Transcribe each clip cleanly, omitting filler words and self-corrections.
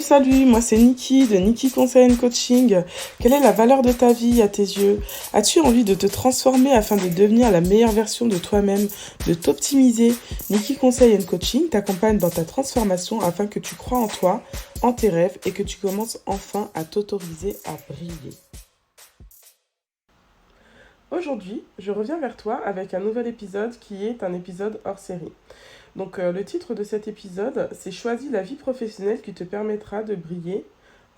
Salut, moi c'est Niki de Niki Conseil Coaching. Quelle est la valeur de ta vie à tes yeux? As-tu envie de te transformer afin de devenir la meilleure version de toi-même, de t'optimiser? Niki Conseil Coaching t'accompagne dans ta transformation afin que tu crois en toi, en tes rêves et que tu commences enfin à t'autoriser à briller. Aujourd'hui, je reviens vers toi avec un nouvel épisode qui est un épisode hors série. Donc le titre de cet épisode, c'est Choisis la vie professionnelle qui te permettra de briller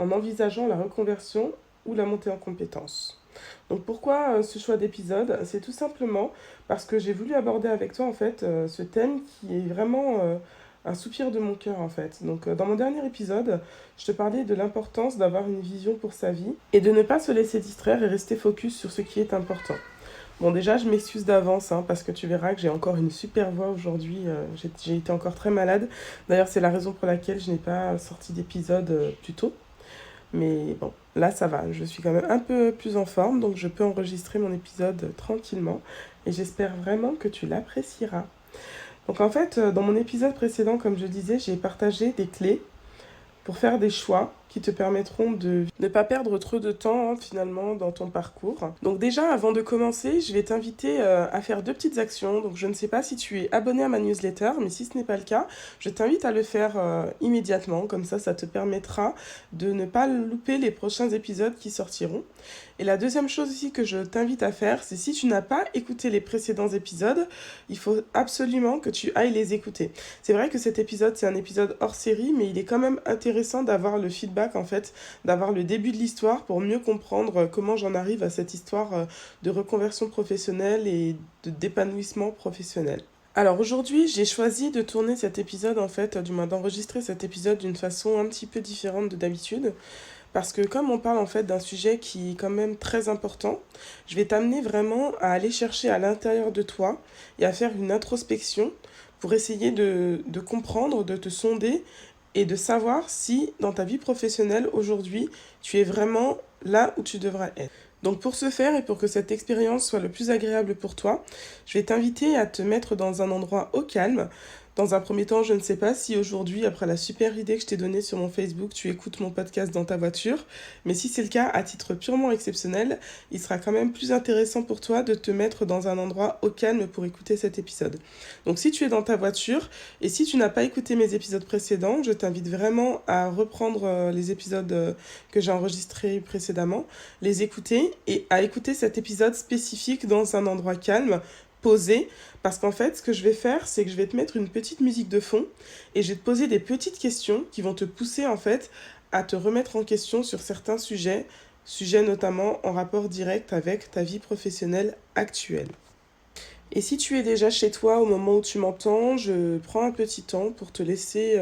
en envisageant la reconversion ou la montée en compétences. Donc pourquoi ce choix d'épisode? C'est tout simplement parce que j'ai voulu aborder avec toi en fait ce thème qui est vraiment un soupir de mon cœur en fait. Donc dans mon dernier épisode, je te parlais de l'importance d'avoir une vision pour sa vie et de ne pas se laisser distraire et rester focus sur ce qui est important. Bon, déjà, je m'excuse d'avance, parce que tu verras que j'ai encore une super voix aujourd'hui. J'ai été encore très malade. D'ailleurs, c'est la raison pour laquelle je n'ai pas sorti d'épisode plus tôt. Mais bon, là, ça va. Je suis quand même un peu plus en forme, donc je peux enregistrer mon épisode tranquillement. Et j'espère vraiment que tu l'apprécieras. Donc en fait, dans mon épisode précédent, comme je disais, j'ai partagé des clés pour faire des choix qui te permettront de ne pas perdre trop de temps finalement dans ton parcours. Donc déjà, avant de commencer, je vais t'inviter à faire deux petites actions. Donc je ne sais pas si tu es abonné à ma newsletter, mais si ce n'est pas le cas, je t'invite à le faire immédiatement. Comme ça te permettra de ne pas louper les prochains épisodes qui sortiront. Et la deuxième chose aussi que je t'invite à faire, c'est si tu n'as pas écouté les précédents épisodes, il faut absolument que tu ailles les écouter. C'est vrai que cet épisode, c'est un épisode hors série, mais il est quand même intéressant d'avoir le feedback, en fait, d'avoir le début de l'histoire pour mieux comprendre comment j'en arrive à cette histoire de reconversion professionnelle et d'épanouissement professionnel. Alors aujourd'hui, j'ai choisi de tourner cet épisode, en fait, du moins d'enregistrer cet épisode d'une façon un petit peu différente de d'habitude. Parce que comme on parle en fait d'un sujet qui est quand même très important, je vais t'amener vraiment à aller chercher à l'intérieur de toi et à faire une introspection pour essayer de comprendre, de te sonder et de savoir si dans ta vie professionnelle aujourd'hui, tu es vraiment là où tu devrais être. Donc pour ce faire et pour que cette expérience soit le plus agréable pour toi, je vais t'inviter à te mettre dans un endroit au calme. Dans un premier temps, je ne sais pas si aujourd'hui, après la super idée que je t'ai donnée sur mon Facebook, tu écoutes mon podcast dans ta voiture. Mais si c'est le cas, à titre purement exceptionnel, il sera quand même plus intéressant pour toi de te mettre dans un endroit au calme pour écouter cet épisode. Donc si tu es dans ta voiture et si tu n'as pas écouté mes épisodes précédents, je t'invite vraiment à reprendre les épisodes que j'ai enregistrés précédemment, les écouter et à écouter cet épisode spécifique dans un endroit calme, posé, parce qu'en fait, ce que je vais faire, c'est que je vais te mettre une petite musique de fond et je vais te poser des petites questions qui vont te pousser en fait à te remettre en question sur certains sujets notamment en rapport direct avec ta vie professionnelle actuelle. Et si tu es déjà chez toi au moment où tu m'entends, je prends un petit temps pour te laisser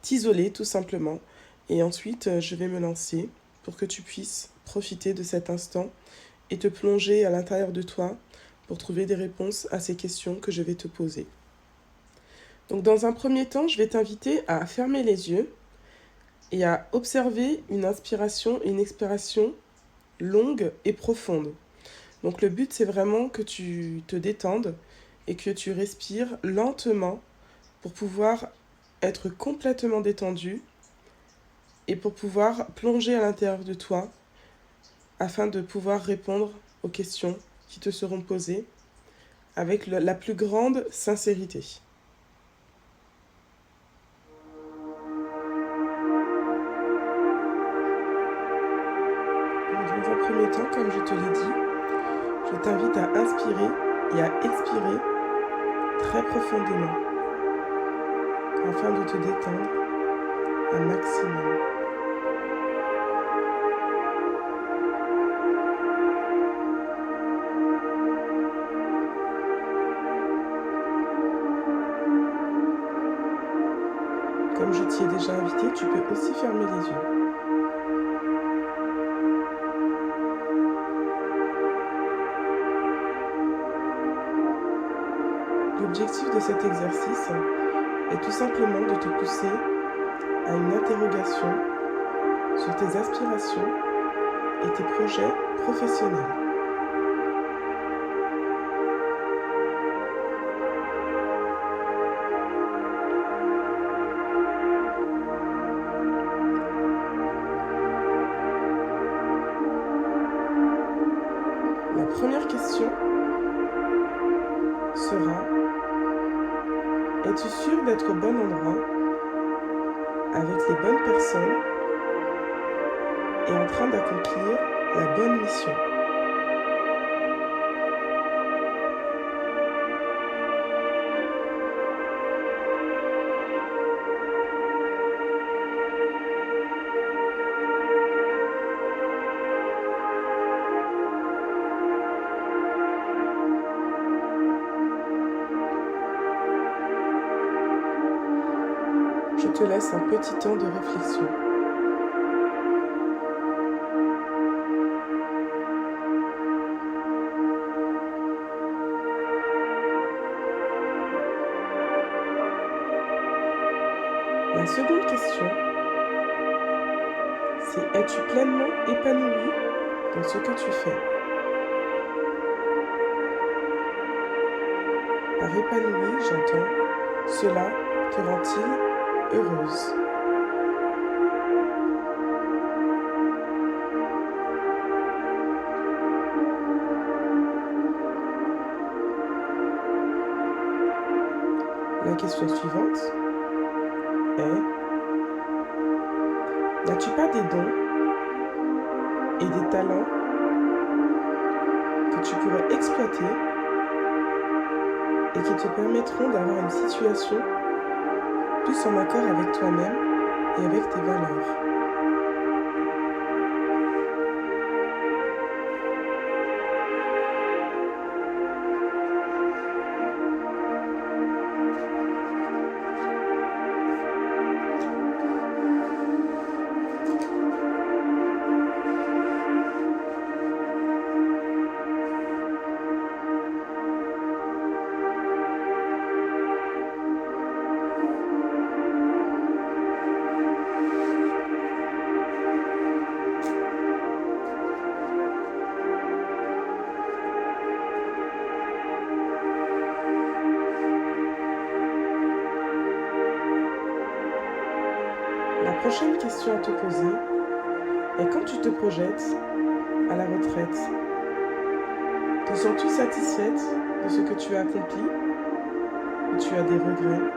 t'isoler tout simplement. Et ensuite, je vais me lancer pour que tu puisses profiter de cet instant et te plonger à l'intérieur de toi pour trouver des réponses à ces questions que je vais te poser. Donc dans un premier temps, je vais t'inviter à fermer les yeux et à observer une inspiration et une expiration longue et profonde. Donc le but, c'est vraiment que tu te détendes et que tu respires lentement pour pouvoir être complètement détendu et pour pouvoir plonger à l'intérieur de toi afin de pouvoir répondre aux questions qui te seront posées avec la plus grande sincérité. Dans un premier temps, comme je te l'ai dit, je t'invite à inspirer et à expirer très profondément afin de te détendre un maximum. Comme je t'y ai déjà invité, tu peux aussi fermer les yeux. L'objectif de cet exercice est tout simplement de te pousser à une interrogation sur tes aspirations et tes projets professionnels. Es-tu sûr d'être au bon endroit, avec les bonnes personnes et en train d'accomplir la bonne mission? Je te laisse un petit temps de réflexion. La seconde question, c'est es-tu pleinement épanoui dans ce que tu fais? Par épanoui, j'entends cela te rend-il heureuse? La question suivante est n'as-tu pas des dons et des talents que tu pourrais exploiter et qui te permettront d'avoir une situation plus en accord avec toi-même et avec tes valeurs? La prochaine question à te poser est quand tu te projettes à la retraite, te sens-tu satisfaite de ce que tu as accompli ou tu as des regrets?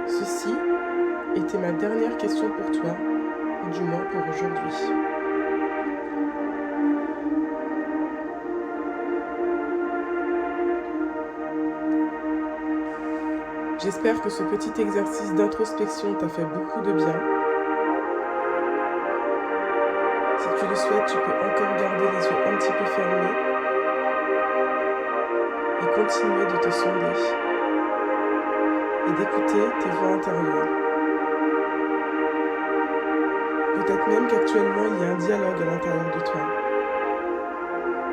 Ceci était ma dernière question pour toi, ou du moins pour aujourd'hui. J'espère que ce petit exercice d'introspection t'a fait beaucoup de bien. Si tu le souhaites, tu peux encore garder les yeux un petit peu fermés et continuer de te sonder et d'écouter tes voix intérieures. Peut-être même qu'actuellement il y a un dialogue à l'intérieur de toi.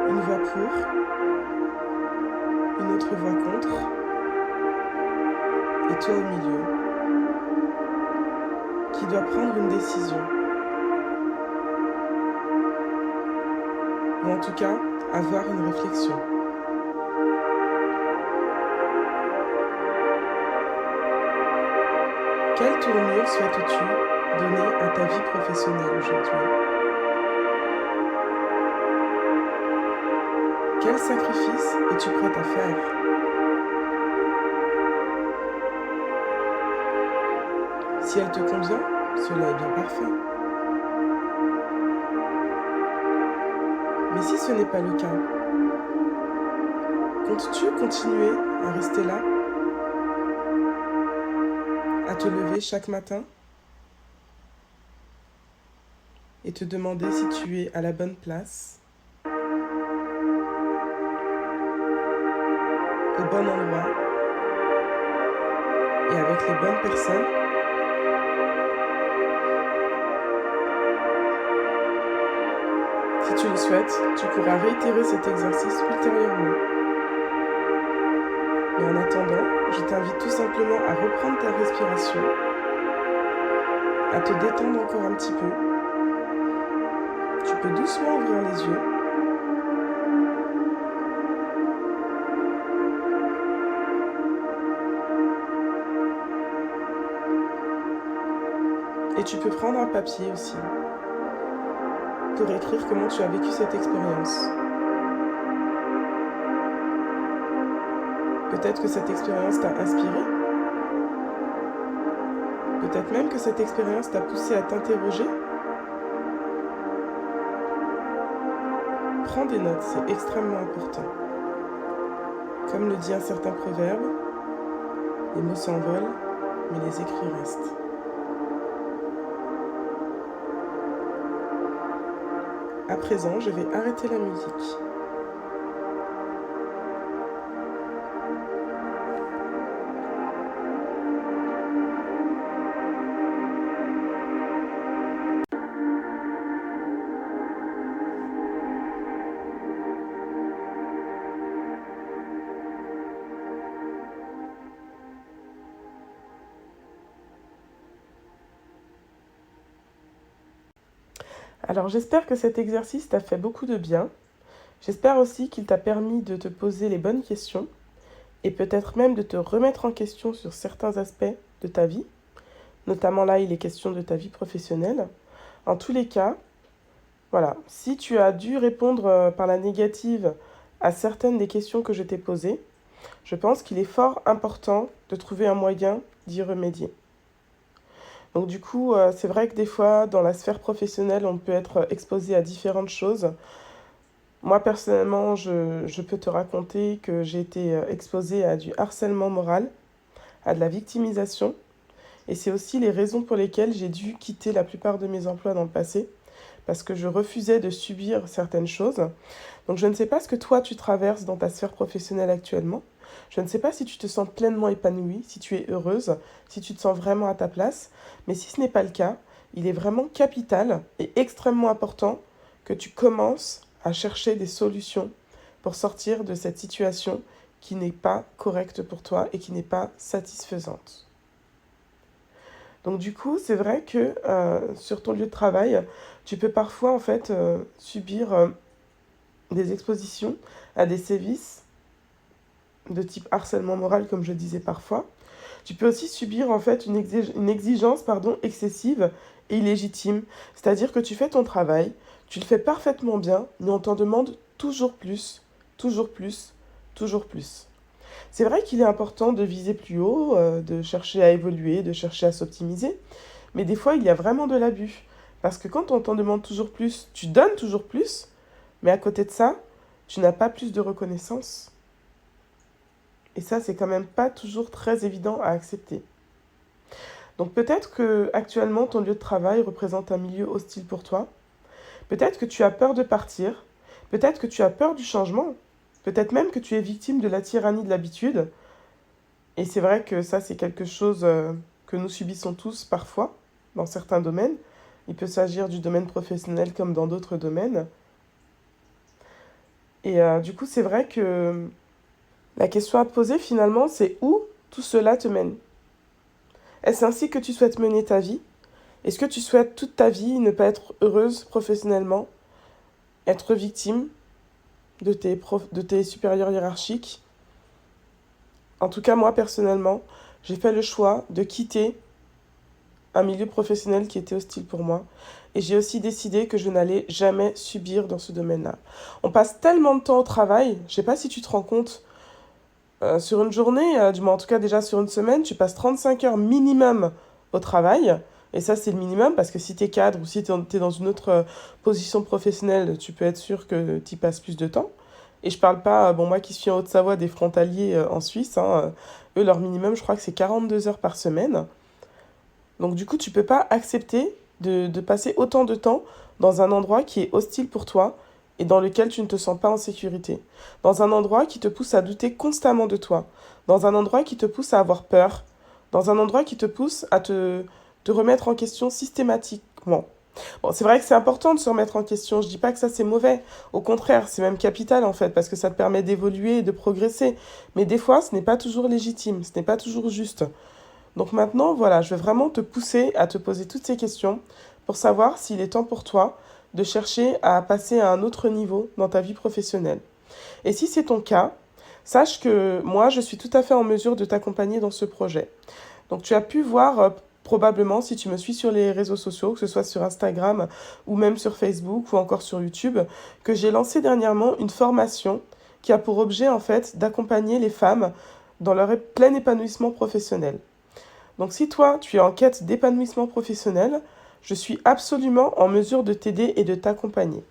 Une voix pour, une autre voix contre, et toi au milieu, qui doit prendre une décision. Ou en tout cas, avoir une réflexion. Quelle tournure souhaites-tu donner à ta vie professionnelle aujourd'hui? Quel sacrifice es-tu prête à faire? Si elle te convient, cela est bien parfait. Mais si ce n'est pas le cas, comptes-tu continuer à rester là? À te lever chaque matin et te demander si tu es à la bonne place, au bon endroit et avec les bonnes personnes? Si tu le souhaites, tu pourras réitérer cet exercice ultérieurement. Mais en attendant, je t'invite tout simplement à reprendre ta respiration à te détendre encore un petit peu. Tu peux doucement ouvrir les yeux. Et tu peux prendre un papier aussi pour écrire comment tu as vécu cette expérience. Peut-être que cette expérience t'a inspiré. Peut-être même que cette expérience t'a poussé à t'interroger. Prends des notes, c'est extrêmement important. Comme le dit un certain proverbe, les mots s'envolent, mais les écrits restent. À présent, je vais arrêter la musique. Alors j'espère que cet exercice t'a fait beaucoup de bien. J'espère aussi qu'il t'a permis de te poser les bonnes questions et peut-être même de te remettre en question sur certains aspects de ta vie. Notamment là, il est question de ta vie professionnelle. En tous les cas, voilà, si tu as dû répondre par la négative à certaines des questions que je t'ai posées, je pense qu'il est fort important de trouver un moyen d'y remédier. Donc du coup, c'est vrai que des fois, dans la sphère professionnelle, on peut être exposé à différentes choses. Moi, personnellement, je peux te raconter que j'ai été exposée à du harcèlement moral, à de la victimisation. Et c'est aussi les raisons pour lesquelles j'ai dû quitter la plupart de mes emplois dans le passé, parce que je refusais de subir certaines choses. Donc je ne sais pas ce que toi, tu traverses dans ta sphère professionnelle actuellement. Je ne sais pas si tu te sens pleinement épanouie, si tu es heureuse, si tu te sens vraiment à ta place. Mais si ce n'est pas le cas, il est vraiment capital et extrêmement important que tu commences à chercher des solutions pour sortir de cette situation qui n'est pas correcte pour toi et qui n'est pas satisfaisante. Donc du coup, c'est vrai que sur ton lieu de travail, tu peux parfois en fait subir des expositions à des sévices de type harcèlement moral, comme je disais parfois. Tu peux aussi subir en fait une exigence excessive et illégitime. C'est-à-dire que tu fais ton travail, tu le fais parfaitement bien, mais on t'en demande toujours plus, toujours plus, toujours plus. C'est vrai qu'il est important de viser plus haut, de chercher à évoluer, de chercher à s'optimiser, mais des fois il y a vraiment de l'abus. Parce que quand on t'en demande toujours plus, tu donnes toujours plus, mais à côté de ça, tu n'as pas plus de reconnaissance. Et ça, c'est quand même pas toujours très évident à accepter. Donc peut-être que actuellement ton lieu de travail représente un milieu hostile pour toi. Peut-être que tu as peur de partir. Peut-être que tu as peur du changement. Peut-être même que tu es victime de la tyrannie de l'habitude. Et c'est vrai que ça, c'est quelque chose que nous subissons tous parfois, dans certains domaines. Il peut s'agir du domaine professionnel comme dans d'autres domaines. Et du coup, c'est vrai que la question à te poser finalement, c'est où tout cela te mène? Est-ce ainsi que tu souhaites mener ta vie? Est-ce que tu souhaites toute ta vie ne pas être heureuse professionnellement, être victime de tes supérieurs hiérarchiques? En tout cas, moi personnellement, j'ai fait le choix de quitter un milieu professionnel qui était hostile pour moi. Et j'ai aussi décidé que je n'allais jamais subir dans ce domaine-là. On passe tellement de temps au travail, je ne sais pas si tu te rends compte. Sur une journée, du moins en tout cas déjà sur une semaine, tu passes 35 heures minimum au travail. Et ça, c'est le minimum parce que si tu es cadre ou si tu es dans une autre position professionnelle, tu peux être sûr que tu y passes plus de temps. Et je parle pas, moi qui suis en Haute-Savoie, des frontaliers en Suisse, eux, leur minimum, je crois que c'est 42 heures par semaine. Donc du coup, tu peux pas accepter de passer autant de temps dans un endroit qui est hostile pour toi et dans lequel tu ne te sens pas en sécurité. Dans un endroit qui te pousse à douter constamment de toi. Dans un endroit qui te pousse à avoir peur. Dans un endroit qui te pousse à te remettre en question systématiquement. Bon, c'est vrai que c'est important de se remettre en question. Je dis pas que ça c'est mauvais. Au contraire, c'est même capital en fait, parce que ça te permet d'évoluer et de progresser. Mais des fois, ce n'est pas toujours légitime, ce n'est pas toujours juste. Donc maintenant, voilà, je vais vraiment te pousser à te poser toutes ces questions pour savoir s'il est temps pour toi de chercher à passer à un autre niveau dans ta vie professionnelle. Et si c'est ton cas, sache que moi, je suis tout à fait en mesure de t'accompagner dans ce projet. Donc tu as pu voir probablement, si tu me suis sur les réseaux sociaux, que ce soit sur Instagram ou même sur Facebook ou encore sur YouTube, que j'ai lancé dernièrement une formation qui a pour objet en fait d'accompagner les femmes dans leur plein épanouissement professionnel. Donc si toi, tu es en quête d'épanouissement professionnel, je suis absolument en mesure de t'aider et de t'accompagner.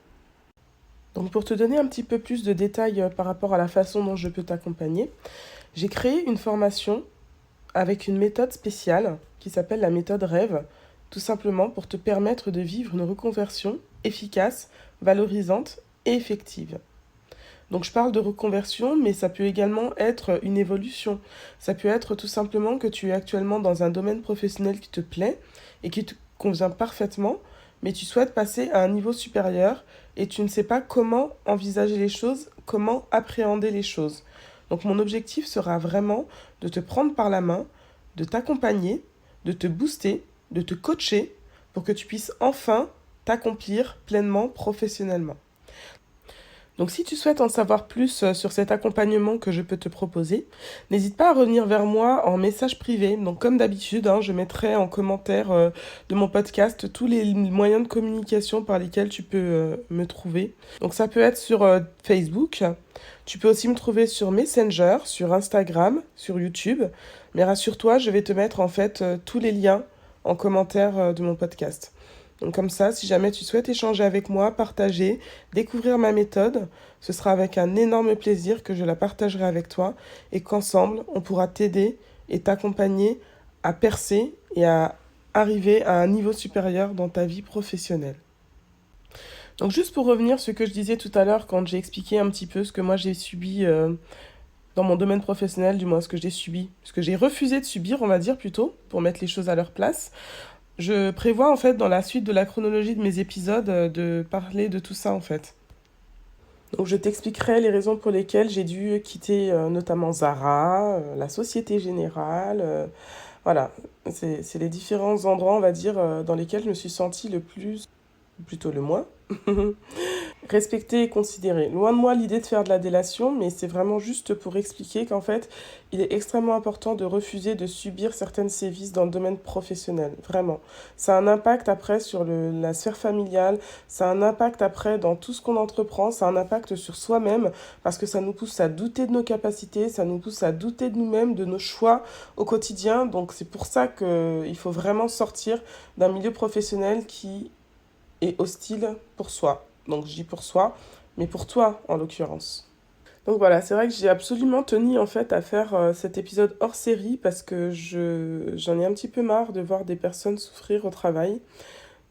Donc pour te donner un petit peu plus de détails par rapport à la façon dont je peux t'accompagner, j'ai créé une formation avec une méthode spéciale qui s'appelle la méthode rêve, tout simplement pour te permettre de vivre une reconversion efficace, valorisante et effective. Donc je parle de reconversion, mais ça peut également être une évolution. Ça peut être tout simplement que tu es actuellement dans un domaine professionnel qui te plaît et qui te convient parfaitement, mais tu souhaites passer à un niveau supérieur et tu ne sais pas comment envisager les choses, comment appréhender les choses. Donc mon objectif sera vraiment de te prendre par la main, de t'accompagner, de te booster, de te coacher pour que tu puisses enfin t'accomplir pleinement professionnellement. Donc si tu souhaites en savoir plus sur cet accompagnement que je peux te proposer, n'hésite pas à revenir vers moi en message privé. Donc comme d'habitude, je mettrai en commentaire de mon podcast tous les moyens de communication par lesquels tu peux me trouver. Donc ça peut être sur Facebook, tu peux aussi me trouver sur Messenger, sur Instagram, sur YouTube. Mais rassure-toi, je vais te mettre en fait tous les liens en commentaire de mon podcast. Donc comme ça, si jamais tu souhaites échanger avec moi, partager, découvrir ma méthode, ce sera avec un énorme plaisir que je la partagerai avec toi et qu'ensemble, on pourra t'aider et t'accompagner à percer et à arriver à un niveau supérieur dans ta vie professionnelle. Donc juste pour revenir sur ce que je disais tout à l'heure quand j'ai expliqué un petit peu ce que moi j'ai subi dans mon domaine professionnel, du moins ce que j'ai subi, ce que j'ai refusé de subir, on va dire plutôt, pour mettre les choses à leur place. Je prévois en fait dans la suite de la chronologie de mes épisodes de parler de tout ça en fait. Donc je t'expliquerai les raisons pour lesquelles j'ai dû quitter notamment Zara, la Société Générale. Voilà, c'est les différents endroits on va dire dans lesquels je me suis sentie le plus, plutôt le moins, respectée et considérée. Loin de moi l'idée de faire de la délation, mais c'est vraiment juste pour expliquer qu'en fait, il est extrêmement important de refuser de subir certaines sévices dans le domaine professionnel. Vraiment. Ça a un impact après sur la sphère familiale, ça a un impact après dans tout ce qu'on entreprend, ça a un impact sur soi-même, parce que ça nous pousse à douter de nos capacités, ça nous pousse à douter de nous-mêmes, de nos choix au quotidien. Donc c'est pour ça qu'il faut vraiment sortir d'un milieu professionnel qui est hostile pour soi. Donc je dis pour soi, mais pour toi en l'occurrence. Donc voilà, c'est vrai que j'ai absolument tenu en fait à faire cet épisode hors série parce que j'en ai un petit peu marre de voir des personnes souffrir au travail,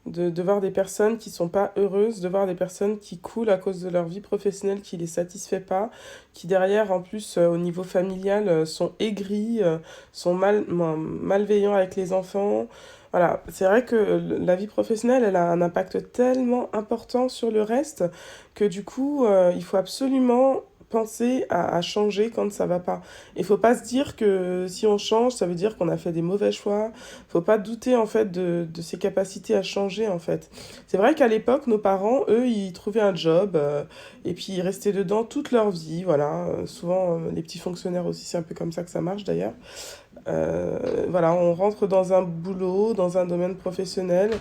de voir des personnes qui sont pas heureuses, de voir des personnes qui coulent à cause de leur vie professionnelle qui les satisfait pas, qui derrière en plus au niveau familial sont aigris, sont malveillants avec les enfants. Voilà, c'est vrai que la vie professionnelle, elle a un impact tellement important sur le reste que du coup, il faut absolument penser à changer quand ça va pas. Il faut pas se dire que si on change, ça veut dire qu'on a fait des mauvais choix. Faut pas douter en fait de ses capacités à changer en fait. C'est vrai qu'à l'époque, nos parents, eux, ils trouvaient un job et puis ils restaient dedans toute leur vie. Voilà, souvent les petits fonctionnaires aussi, c'est un peu comme ça que ça marche d'ailleurs. Voilà, on rentre dans un boulot, dans un domaine professionnel,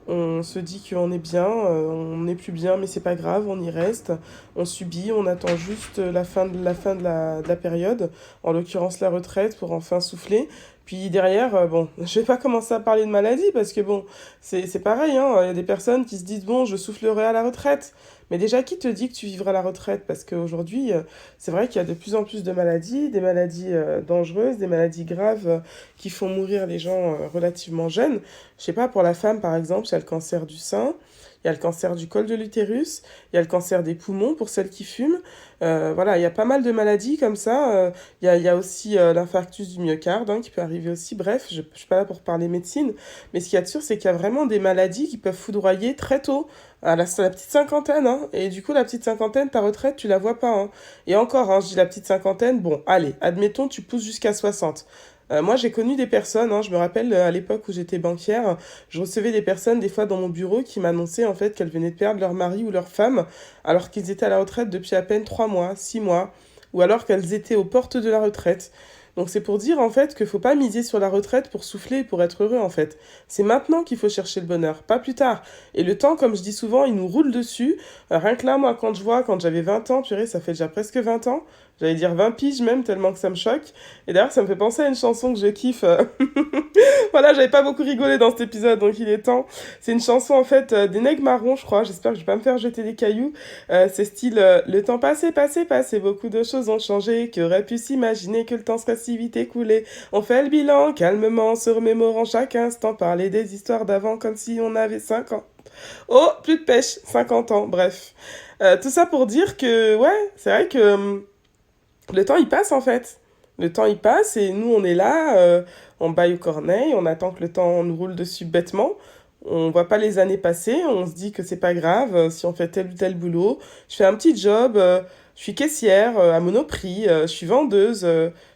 on se dit qu'on est bien, on n'est plus bien, mais c'est pas grave, on y reste, on subit, on attend juste la période, en l'occurrence la retraite, pour enfin souffler. Puis derrière, bon, je vais pas commencer à parler de maladie, parce que bon, c'est pareil, hein, il y a des personnes qui se disent, bon, je soufflerai à la retraite. Mais déjà, qui te dit que tu vivras la retraite? Parce qu'aujourd'hui, c'est vrai qu'il y a de plus en plus de maladies, des maladies dangereuses, des maladies graves qui font mourir les gens relativement jeunes. Je sais pas, pour la femme, par exemple, il y a le cancer du sein, il y a le cancer du col de l'utérus, il y a le cancer des poumons pour celles qui fument. Voilà, il y a pas mal de maladies comme ça. Il y a aussi l'infarctus du myocarde qui peut arriver aussi. Bref, je ne suis pas là pour parler médecine, mais ce qu'il y a de sûr, c'est qu'il y a vraiment des maladies qui peuvent foudroyer très tôt, à la petite cinquantaine. Et du coup, la petite cinquantaine, ta retraite, tu la vois pas. Et encore, je dis la petite cinquantaine, bon, allez, admettons, tu pousses jusqu'à 60. Moi, j'ai connu des personnes, hein, je me rappelle à l'époque où j'étais banquière, je recevais des personnes des fois dans mon bureau qui m'annonçaient en fait qu'elles venaient de perdre leur mari ou leur femme alors qu'ils étaient à la retraite depuis à peine 3 mois, 6 mois, ou alors qu'elles étaient aux portes de la retraite. Donc c'est pour dire en fait qu'il faut pas miser sur la retraite pour souffler et pour être heureux en fait. C'est maintenant qu'il faut chercher le bonheur, pas plus tard. Et le temps, comme je dis souvent, il nous roule dessus. Rien que là, moi, quand je vois, quand j'avais 20 ans, purée, ça fait déjà presque 20 ans. J'allais dire 20 piges même, tellement que ça me choque. Et d'ailleurs, ça me fait penser à une chanson que je kiffe. Voilà, j'avais pas beaucoup rigolé dans cet épisode, donc il est temps. C'est une chanson en fait des Nègres Marrons, je crois. J'espère que je vais pas me faire jeter des cailloux. C'est style le temps passé, passé, passé. Beaucoup de choses ont changé. Qui aurait pu s'imaginer que le temps serait si vite écoulé. On fait le bilan calmement, se remémorant chaque instant. Parler des histoires d'avant comme si on avait 5 ans. Oh, plus de pêche, 50 ans, bref. Tout ça pour dire que, ouais, c'est vrai que le temps il passe en fait. Le temps il passe et nous on est là, on baille aux corneilles, on attend que le temps nous roule dessus bêtement. On voit pas les années passer, on se dit que c'est pas grave si on fait tel ou tel boulot. Je fais un petit job, je suis caissière à Monoprix, je suis vendeuse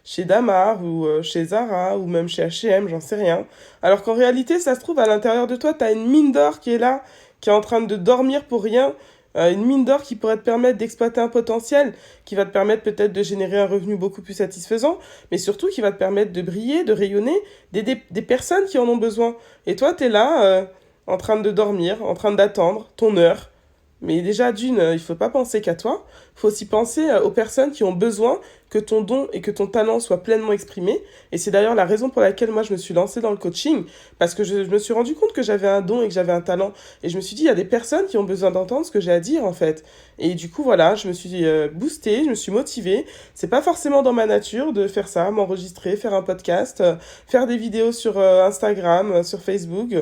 chez Damar ou chez Zara ou même chez H&M, j'en sais rien. Alors qu'en réalité, ça se trouve à l'intérieur de toi, t'as une mine d'or qui est là, qui est en train de dormir pour rien. Une mine d'or qui pourrait te permettre d'exploiter un potentiel, qui va te permettre peut-être de générer un revenu beaucoup plus satisfaisant, mais surtout qui va te permettre de briller, de rayonner, d'aider des personnes qui en ont besoin. Et toi, tu es là, en train de dormir, en train d'attendre ton heure. Mais déjà, d'une, il faut pas penser qu'à toi, il faut aussi penser aux personnes qui ont besoin que ton don et que ton talent soient pleinement exprimés. Et c'est d'ailleurs la raison pour laquelle moi je me suis lancée dans le coaching, parce que je me suis rendu compte que j'avais un don et que j'avais un talent. Et je me suis dit, il y a des personnes qui ont besoin d'entendre ce que j'ai à dire en fait. Et du coup, voilà, je me suis boostée, je me suis motivée. C'est pas forcément dans ma nature de faire ça, m'enregistrer, faire un podcast, faire des vidéos sur Instagram, sur Facebook,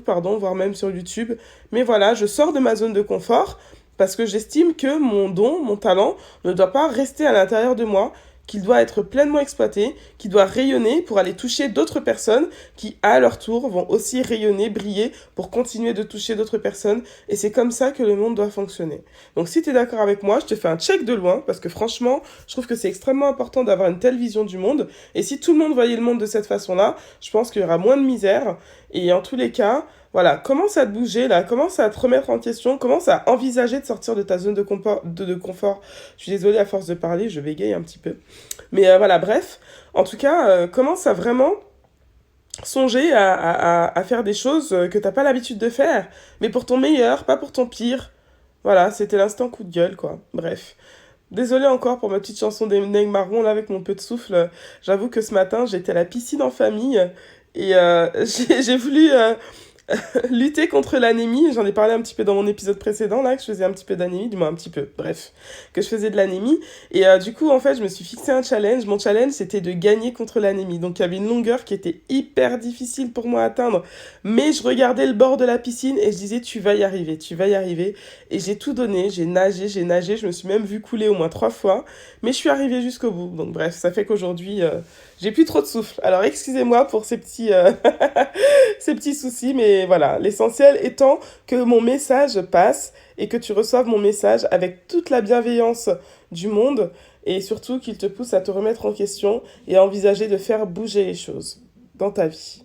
pardon, voire même sur YouTube. Mais voilà, je sors de ma zone de confort parce que j'estime que mon don, mon talent, ne doit pas rester à l'intérieur de moi, qu'il doit être pleinement exploité, qu'il doit rayonner pour aller toucher d'autres personnes qui, à leur tour, vont aussi rayonner, briller pour continuer de toucher d'autres personnes. Et c'est comme ça que le monde doit fonctionner. Donc si tu es d'accord avec moi, je te fais un check de loin parce que franchement, je trouve que c'est extrêmement important d'avoir une telle vision du monde. Et si tout le monde voyait le monde de cette façon-là, je pense qu'il y aura moins de misère. Et en tous les cas, voilà, commence à te bouger là, commence à te remettre en question, commence à envisager de sortir de ta zone de confort. Je suis désolée à force de parler, je bégaye un petit peu. Mais voilà, bref, en tout cas, commence à vraiment songer à faire des choses que t'as pas l'habitude de faire, mais pour ton meilleur, pas pour ton pire. Voilà, c'était l'instant coup de gueule, quoi. Bref. Désolée encore pour ma petite chanson des Nègres Marrons là avec mon peu de souffle. J'avoue que ce matin, j'étais à la piscine en famille et j'ai voulu lutter contre l'anémie, j'en ai parlé un petit peu dans mon épisode précédent, là, que je faisais un petit peu d'anémie, du moins un petit peu, bref, que je faisais de l'anémie. Et du coup, en fait, je me suis fixé un challenge. Mon challenge, c'était de gagner contre l'anémie. Donc, il y avait une longueur qui était hyper difficile pour moi à atteindre. Mais je regardais le bord de la piscine et je disais, tu vas y arriver, tu vas y arriver. Et j'ai tout donné, j'ai nagé, je me suis même vue couler au moins 3 fois. Mais je suis arrivée jusqu'au bout. Donc, bref, ça fait qu'aujourd'hui, j'ai plus trop de souffle. Alors, excusez-moi pour ces petits, ces petits soucis, mais voilà. L'essentiel étant que mon message passe et que tu reçoives mon message avec toute la bienveillance du monde et surtout qu'il te pousse à te remettre en question et à envisager de faire bouger les choses dans ta vie.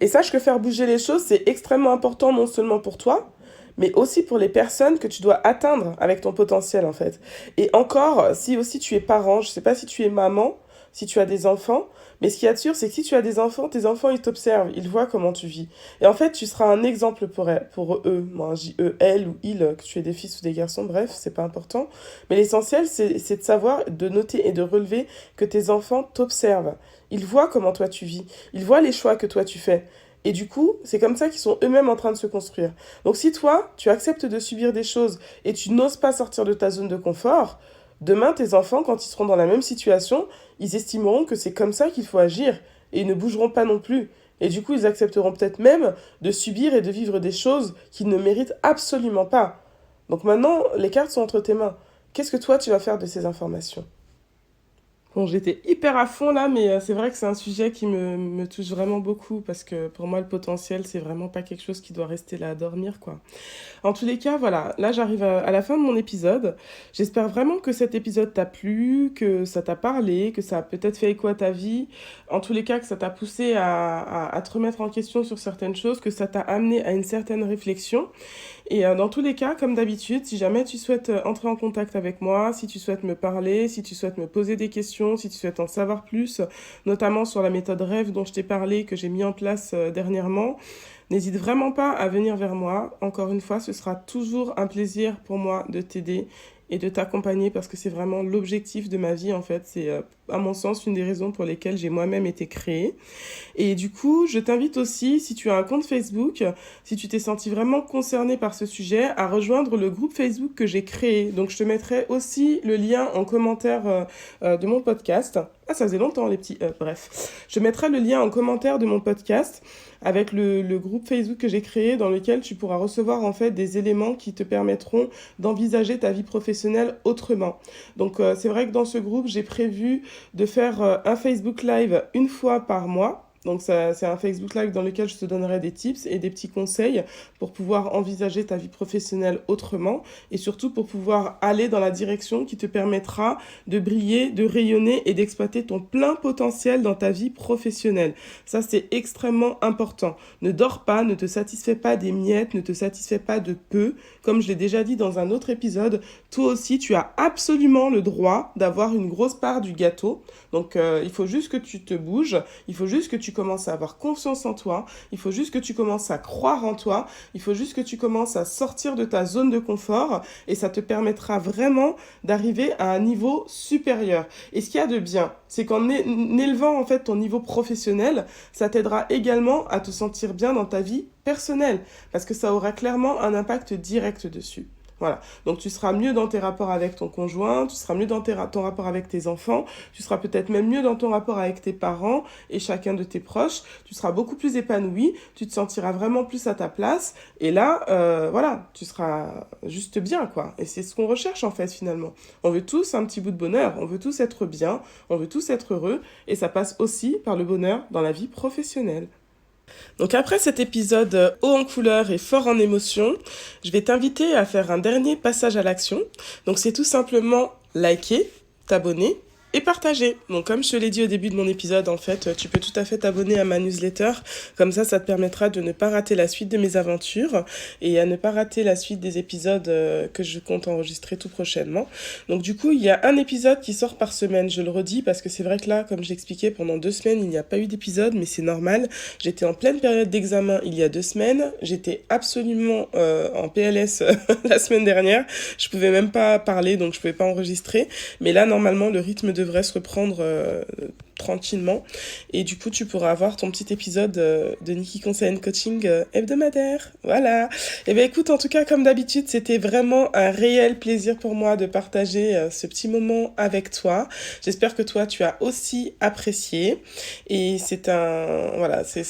Et sache que faire bouger les choses, c'est extrêmement important non seulement pour toi, mais aussi pour les personnes que tu dois atteindre avec ton potentiel en fait. Et encore, si aussi tu es parent, je sais pas si tu es maman, si tu as des enfants, mais ce qui est sûr, c'est que si tu as des enfants, tes enfants, ils t'observent, ils voient comment tu vis. Et en fait, tu seras un exemple pour eux. Moi, je dis eux, elles ou ils, que tu aies des fils ou des garçons, bref, c'est pas important. Mais l'essentiel, c'est de savoir, de noter et de relever que tes enfants t'observent. Ils voient comment toi tu vis. Ils voient les choix que toi tu fais. Et du coup, c'est comme ça qu'ils sont eux-mêmes en train de se construire. Donc si toi, tu acceptes de subir des choses et tu n'oses pas sortir de ta zone de confort, demain, tes enfants, quand ils seront dans la même situation, ils estimeront que c'est comme ça qu'il faut agir et ils ne bougeront pas non plus. Et du coup, ils accepteront peut-être même de subir et de vivre des choses qu'ils ne méritent absolument pas. Donc maintenant, les cartes sont entre tes mains. Qu'est-ce que toi, tu vas faire de ces informations ? Bon, j'étais hyper à fond là, mais c'est vrai que c'est un sujet qui me touche vraiment beaucoup parce que pour moi, le potentiel, c'est vraiment pas quelque chose qui doit rester là à dormir, quoi. En tous les cas, voilà, là j'arrive à la fin de mon épisode. J'espère vraiment que cet épisode t'a plu, que ça t'a parlé, que ça a peut-être fait écho à ta vie. En tous les cas, que ça t'a poussé à te remettre en question sur certaines choses, que ça t'a amené à une certaine réflexion. Et dans tous les cas, comme d'habitude, si jamais tu souhaites entrer en contact avec moi, si tu souhaites me parler, si tu souhaites me poser des questions, si tu souhaites en savoir plus, notamment sur la méthode rêve dont je t'ai parlé, que j'ai mis en place dernièrement, n'hésite vraiment pas à venir vers moi. Encore une fois, ce sera toujours un plaisir pour moi de t'aider et de t'accompagner parce que c'est vraiment l'objectif de ma vie en fait. C'est à mon sens une des raisons pour lesquelles j'ai moi-même été créée. Et du coup, je t'invite aussi, si tu as un compte Facebook, si tu t'es senti vraiment concerné par ce sujet, à rejoindre le groupe Facebook que j'ai créé. Donc je te mettrai aussi le lien en commentaire de mon podcast. Ah, ça faisait longtemps les petits... bref. Je mettrai le lien en commentaire de mon podcast avec le groupe Facebook que j'ai créé dans lequel tu pourras recevoir en fait des éléments qui te permettront d'envisager ta vie professionnelle autrement. Donc c'est vrai que dans ce groupe, j'ai prévu de faire un Facebook Live une fois par mois. Donc ça, c'est un Facebook Live dans lequel je te donnerai des tips et des petits conseils pour pouvoir envisager ta vie professionnelle autrement et surtout pour pouvoir aller dans la direction qui te permettra de briller, de rayonner et d'exploiter ton plein potentiel dans ta vie professionnelle. Ça, c'est extrêmement important. Ne dors pas, ne te satisfais pas des miettes, ne te satisfais pas de peu. Comme je l'ai déjà dit dans un autre épisode, toi aussi, tu as absolument le droit d'avoir une grosse part du gâteau. Donc, il faut juste que tu te bouges, il faut juste que tu commences à avoir confiance en toi, il faut juste que tu commences à croire en toi, il faut juste que tu commences à sortir de ta zone de confort et ça te permettra vraiment d'arriver à un niveau supérieur. Et ce qu'il y a de bien, c'est qu'en élevant en fait ton niveau professionnel, ça t'aidera également à te sentir bien dans ta vie personnelle parce que ça aura clairement un impact direct dessus. Voilà, donc tu seras mieux dans tes rapports avec ton conjoint, tu seras mieux dans ton rapport avec tes enfants, tu seras peut-être même mieux dans ton rapport avec tes parents et chacun de tes proches, tu seras beaucoup plus épanoui, tu te sentiras vraiment plus à ta place et là, voilà, tu seras juste bien quoi. Et c'est ce qu'on recherche en fait finalement. On veut tous un petit bout de bonheur, on veut tous être bien, on veut tous être heureux et ça passe aussi par le bonheur dans la vie professionnelle. Donc après cet épisode haut en couleur et fort en émotion, je vais t'inviter à faire un dernier passage à l'action. Donc c'est tout simplement liker, t'abonner et partager. Donc comme je te l'ai dit au début de mon épisode, en fait, tu peux tout à fait t'abonner à ma newsletter. Comme ça te permettra de ne pas rater la suite de mes aventures et à ne pas rater la suite des épisodes que je compte enregistrer tout prochainement. Donc du coup, il y a un épisode qui sort par semaine, je le redis, parce que c'est vrai que là, comme j'expliquais, pendant 2 semaines, il n'y a pas eu d'épisode, mais c'est normal. J'étais en pleine période d'examen il y a 2 semaines. J'étais absolument en PLS la semaine dernière. Je pouvais même pas parler, donc je pouvais pas enregistrer. Mais là, normalement, le rythme devrait se reprendre tranquillement et du coup tu pourras avoir ton petit épisode de Nikki Conseil Coaching hebdomadaire. Voilà. Et bien écoute, en tout cas comme d'habitude, c'était vraiment un réel plaisir pour moi de partager ce petit moment avec toi. J'espère que toi tu as aussi apprécié et c'est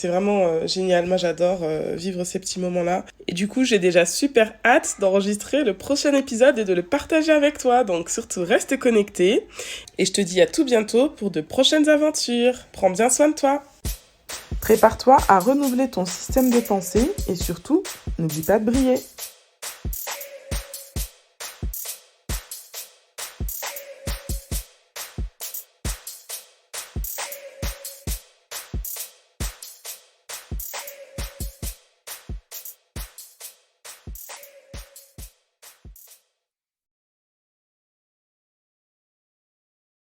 vraiment génial. Moi j'adore vivre ces petits moments-là et du coup j'ai déjà super hâte d'enregistrer le prochain épisode et de le partager avec toi. Donc surtout reste connecté et je te dis à tout bientôt pour de prochaines aventures. Prends bien soin de toi. Prépare-toi à renouveler ton système de pensée et surtout, n'oublie pas de briller.